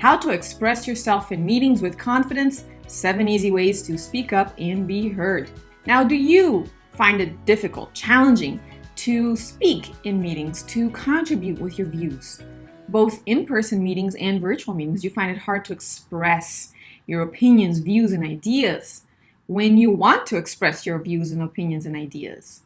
How to express yourself in meetings with confidence, 7 easy ways to speak up and be heard. Now, do you find it difficult, challenging to speak in meetings, to contribute with your views? Both in-person meetings and virtual meetings, you find it hard to express your opinions, views, and ideas when you want to express your views and opinions and ideas.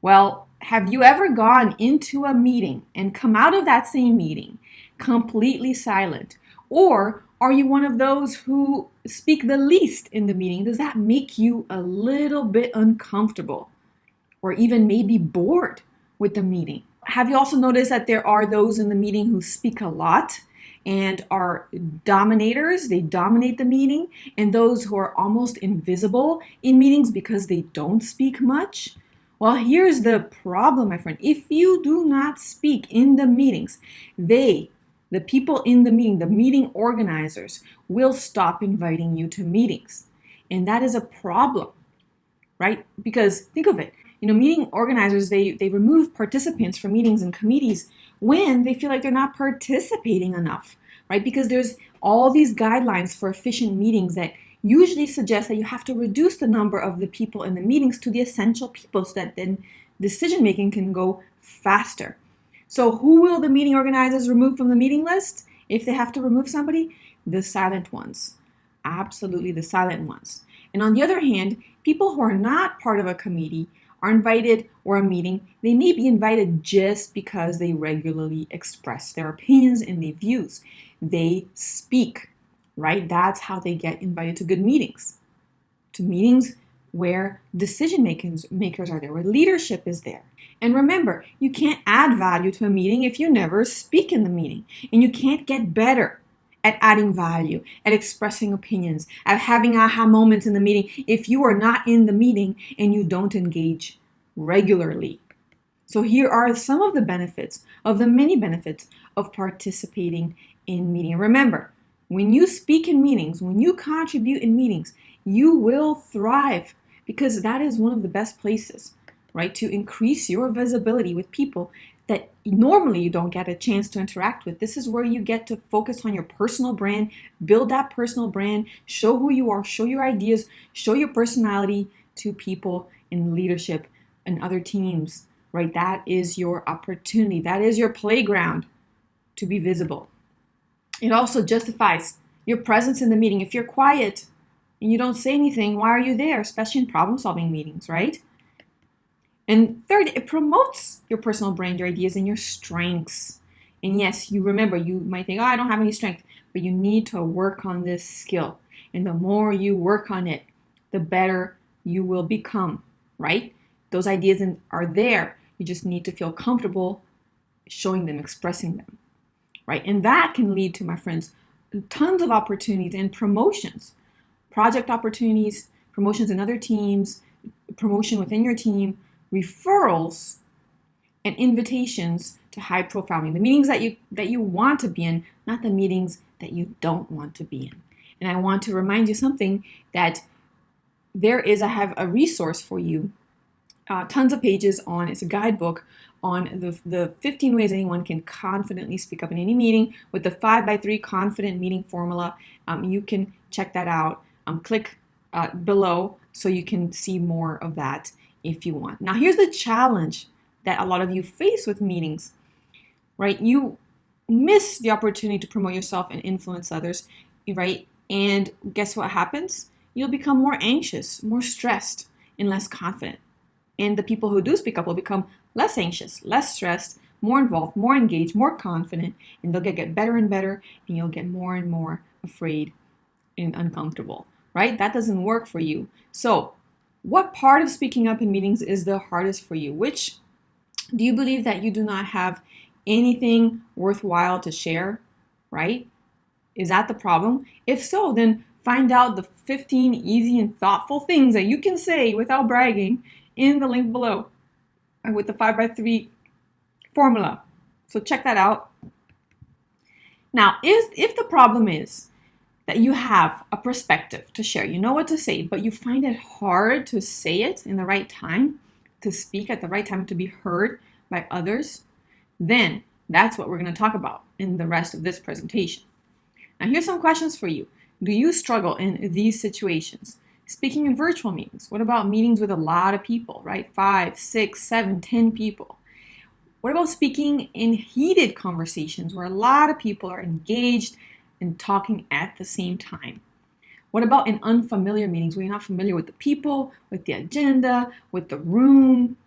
Well, have you ever gone into a meeting and come out of that same meeting completely silent? Or are you one of those who speak the least in the meeting? Does that make you a little bit uncomfortable or even maybe bored with the meeting? Have you also noticed that there are those in the meeting who speak a lot and are dominators? They dominate the meeting, and those who are almost invisible in meetings because they don't speak much? Well, here's the problem, my friend. If you do not speak in the meetings, the people in the meeting organizers, will stop inviting you to meetings. And that is a problem, right? Because think of it. Meeting organizers, they remove participants from meetings and committees when they feel like they're not participating enough, right? Because there's all these guidelines for efficient meetings that usually suggest that you have to reduce the number of the people in the meetings to the essential people so that then decision-making can go faster. So who will the meeting organizers remove from the meeting list if they have to remove somebody? The silent ones. Absolutely the silent ones. And on the other hand, people who are not part of a committee are invited or a meeting. They may be invited just because they regularly express their opinions and their views. They speak, right? That's how they get invited to good meetings. To meetings where decision makers are there, where leadership is there. And remember, you can't add value to a meeting if you never speak in the meeting. And you can't get better at adding value, at expressing opinions, at having aha moments in the meeting if you are not in the meeting and you don't engage regularly. So here are some of the benefits, of the many benefits of participating in meeting. Remember, when you speak in meetings, when you contribute in meetings, you will thrive because that is one of the best places, right, to increase your visibility with people that normally you don't get a chance to interact with. This is where you get to focus on your personal brand, build that personal brand, show who you are, show your ideas, show your personality to people in leadership and other teams, right? That is your opportunity. That is your playground to be visible. It also justifies your presence in the meeting. If you're quiet and you don't say anything, why are you there? Especially in problem-solving meetings, right? And third, it promotes your personal brand, your ideas, and your strengths. And yes, you remember, you might think, oh, I don't have any strength, but you need to work on this skill. And the more you work on it, the better you will become, right? Those ideas are there. You just need to feel comfortable showing them, expressing them, right? And that can lead to, my friends, tons of opportunities and promotions, project opportunities, promotions in other teams, promotion within your team, referrals, and invitations to high-profile meetings, the meetings that you want to be in, not the meetings that you don't want to be in. And I want to remind you something, that I have a resource for you, tons of pages on, it's a guidebook on the 15 ways anyone can confidently speak up in any meeting with the 5x3 confident meeting formula. You can check that out. Click below so you can see more of that if you want. Now, here's the challenge that a lot of you face with meetings, right? You miss the opportunity to promote yourself and influence others, right? And guess what happens? You'll become more anxious, more stressed, and less confident. And the people who do speak up will become less anxious, less stressed, more involved, more engaged, more confident, and they'll get better and better, and you'll get more and more afraid and uncomfortable, right? That doesn't work for you. So, what part of speaking up in meetings is the hardest for you? Which do you believe that you do not have anything worthwhile to share, right? Is that the problem? If so, then find out the 15 easy and thoughtful things that you can say without bragging in the link below with the 5x3 formula. So check that out. Now, if the problem is that you have a perspective to share, you know what to say, but you find it hard to say it in the right time, to speak at the right time, to be heard by others, then that's what we're going to talk about in the rest of this presentation. Now, here's some questions for you. Do you struggle in these situations? Speaking in virtual meetings. What about meetings with a lot of people, right? 5, 6, 7, 10 people. What about speaking in heated conversations where a lot of people are engaged and talking at the same time? What about in unfamiliar meetings where you're not familiar with the people, with the agenda, with the room?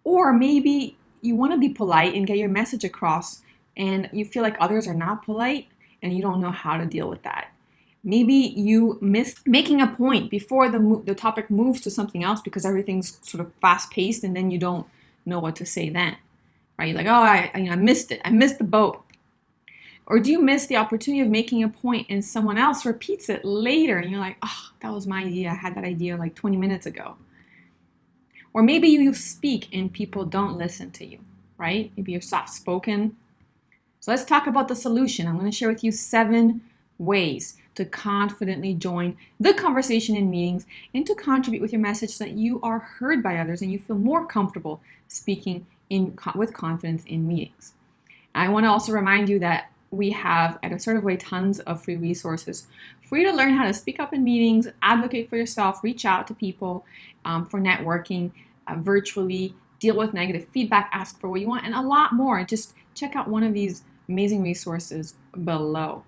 Or maybe you want to be polite and get your message across and you feel like others are not polite and you don't know how to deal with that. Maybe you missed making a point before the topic moves to something else because everything's sort of fast-paced and then you don't know what to say then, right? You're like, oh, I missed it. I missed the boat. Or do you miss the opportunity of making a point and someone else repeats it later and you're like, oh, that was my idea. I had that idea like 20 minutes ago. Or maybe you speak and people don't listen to you, right? Maybe you're soft-spoken. So let's talk about the solution. I'm going to share with you 7 ways to confidently join the conversation in meetings and to contribute with your message so that you are heard by others and you feel more comfortable speaking with confidence in meetings. I want to also remind you that we have at Assertive Way tons of free resources for you to learn how to speak up in meetings, advocate for yourself, reach out to people for networking virtually, deal with negative feedback, ask for what you want, and a lot more. Just check out one of these amazing resources below.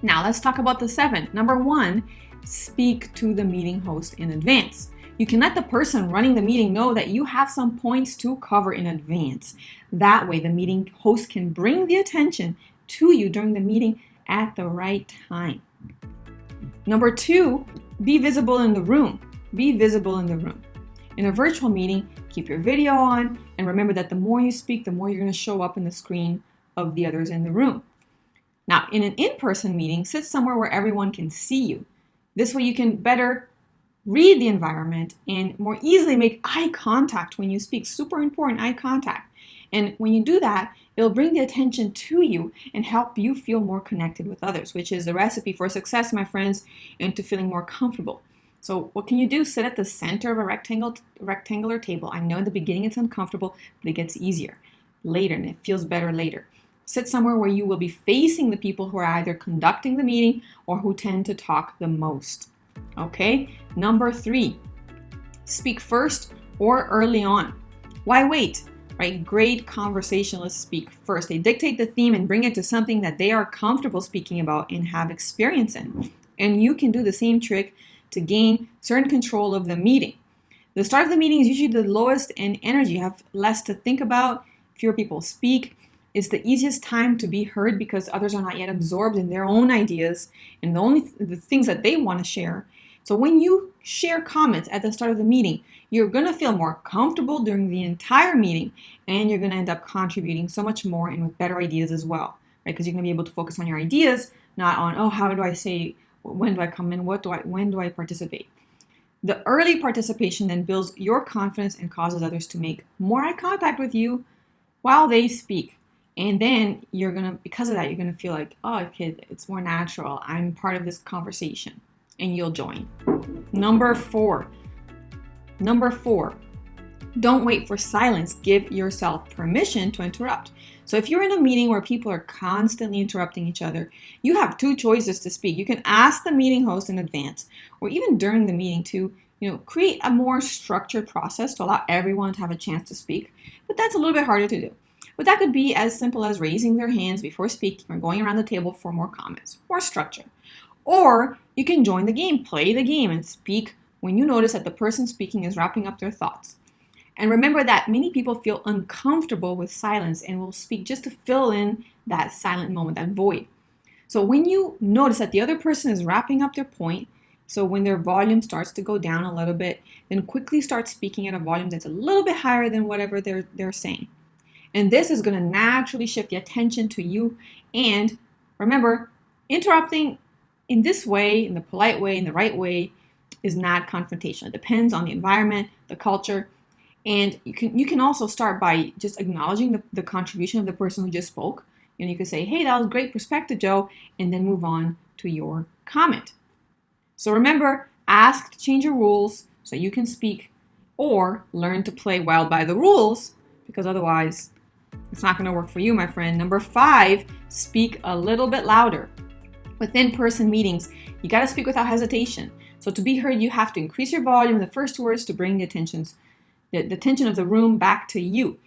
Now let's talk about the 7. Number 1, speak to the meeting host in advance. You can let the person running the meeting know that you have some points to cover in advance. That way the meeting host can bring the attention to you during the meeting at the right time. Number 2, be visible in the room. Be visible in the room. In a virtual meeting, keep your video on and remember that the more you speak, the more you're going to show up in the screen of the others in the room. Now, in an in-person meeting, sit somewhere where everyone can see you. This way you can better read the environment and more easily make eye contact when you speak. Super important, eye contact. And when you do that, it'll bring the attention to you and help you feel more connected with others, which is the recipe for success, my friends, and to feeling more comfortable. So what can you do? Sit at the center of a rectangular table. I know in the beginning it's uncomfortable, but it gets easier later and it feels better later. Sit somewhere where you will be facing the people who are either conducting the meeting or who tend to talk the most. Okay? Number 3, speak first or early on. Why wait? Right? Great conversationalists speak first. They dictate the theme and bring it to something that they are comfortable speaking about and have experience in. And you can do the same trick to gain certain control of the meeting. The start of the meeting is usually the lowest in energy. You have less to think about. Fewer people speak. It's the easiest time to be heard because others are not yet absorbed in their own ideas and the things that they want to share. So when you share comments at the start of the meeting, you're going to feel more comfortable during the entire meeting and you're going to end up contributing so much more and with better ideas as well, right? Because you're going to be able to focus on your ideas, not on, oh, how do I say, when do I come in, when do I participate? The early participation then builds your confidence and causes others to make more eye contact with you while they speak. And then because of that, you're gonna feel like, oh, okay, it's more natural. I'm part of this conversation, and you'll join. Number 4, don't wait for silence. Give yourself permission to interrupt. So if you're in a meeting where people are constantly interrupting each other, you have 2 choices to speak. You can ask the meeting host in advance, or even during the meeting to, create a more structured process to allow everyone to have a chance to speak. But that's a little bit harder to do. But that could be as simple as raising their hands before speaking or going around the table for more comments, more structure. Or you can join the game, play the game, and speak when you notice that the person speaking is wrapping up their thoughts. And remember that many people feel uncomfortable with silence and will speak just to fill in that silent moment, that void. So when you notice that the other person is wrapping up their point, so when their volume starts to go down a little bit, then quickly start speaking at a volume that's a little bit higher than whatever they're saying. And this is going to naturally shift the attention to you. And remember, interrupting in this way, in the polite way, in the right way, is not confrontational. It depends on the environment, the culture. And you can also start by just acknowledging the contribution of the person who just spoke. And you can say, hey, that was a great perspective, Joe, and then move on to your comment. So remember, ask to change your rules so you can speak, or learn to play wild by the rules, because otherwise it's not going to work for you, my friend. Number 5, speak a little bit louder. With in-person meetings, you got to speak without hesitation. So to be heard, you have to increase your volume in the first words to bring the attention of the room back to you.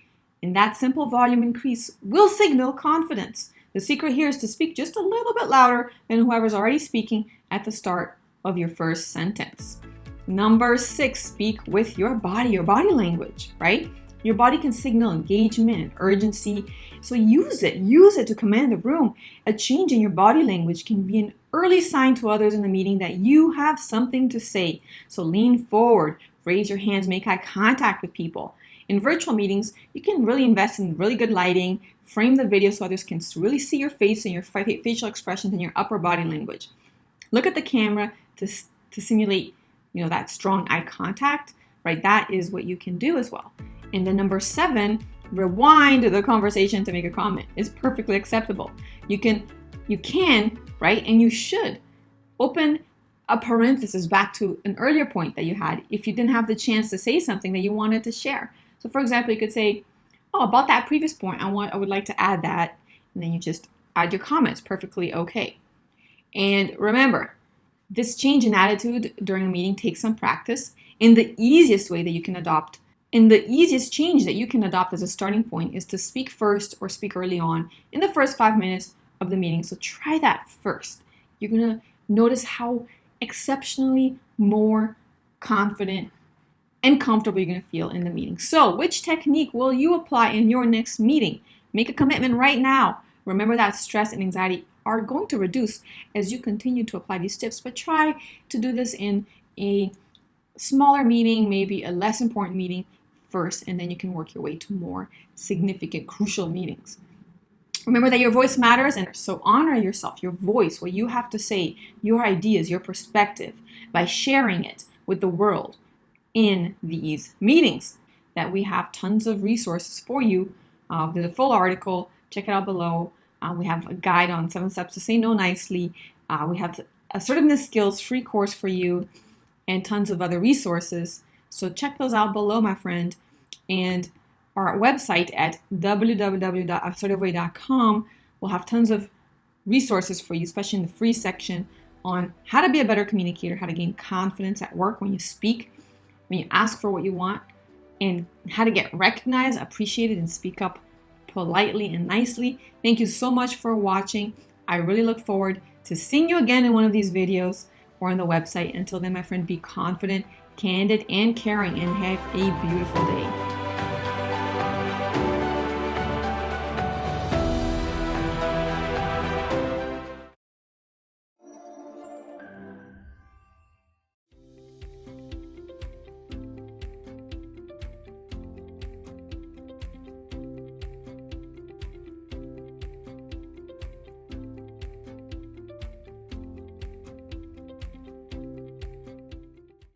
And that simple volume increase will signal confidence. The secret here is to speak just a little bit louder than whoever's already speaking at the start of your first sentence. Number 6, speak with your body language, right? Your body can signal engagement and urgency, so use it to command the room. A change in your body language can be an early sign to others in the meeting that you have something to say. So lean forward, raise your hands, make eye contact with people. In virtual meetings, you can really invest in really good lighting, frame the video so others can really see your face and your facial expressions and your upper body language. Look at the camera to simulate, that strong eye contact, right? That is what you can do as well. And then number 7, rewind the conversation to make a comment. It's perfectly acceptable. You can, right? And you should open a parenthesis back to an earlier point that you had if you didn't have the chance to say something that you wanted to share. So for example, you could say, about that previous point, I would like to add that, and then you just add your comments. Perfectly okay. And remember, this change in attitude during a meeting takes some practice. And the easiest change that you can adopt as a starting point is to speak first or speak early on in the first 5 minutes of the meeting. So try that first. You're going to notice how exceptionally more confident and comfortable you're going to feel in the meeting. So which technique will you apply in your next meeting? Make a commitment right now. Remember that stress and anxiety are going to reduce as you continue to apply these tips, but try to do this in a smaller meeting, maybe a less important meeting first, and then you can work your way to more significant, crucial meetings. Remember that your voice matters, and so honor yourself, your voice, what you have to say, your ideas, your perspective, by sharing it with the world in these meetings. That we have tons of resources for you. There's a full article, check it out below. We have a guide on 7 steps to say no nicely. We have assertiveness skills, free course for you, and tons of other resources. So check those out below, my friend. And our website at www.assertiveway.com will have tons of resources for you, especially in the free section on how to be a better communicator, how to gain confidence at work when you speak, when you ask for what you want, and how to get recognized, appreciated, and speak up politely and nicely. Thank you so much for watching. I really look forward to seeing you again in one of these videos or on the website. Until then, my friend, be confident, candid, and caring, and have a beautiful day.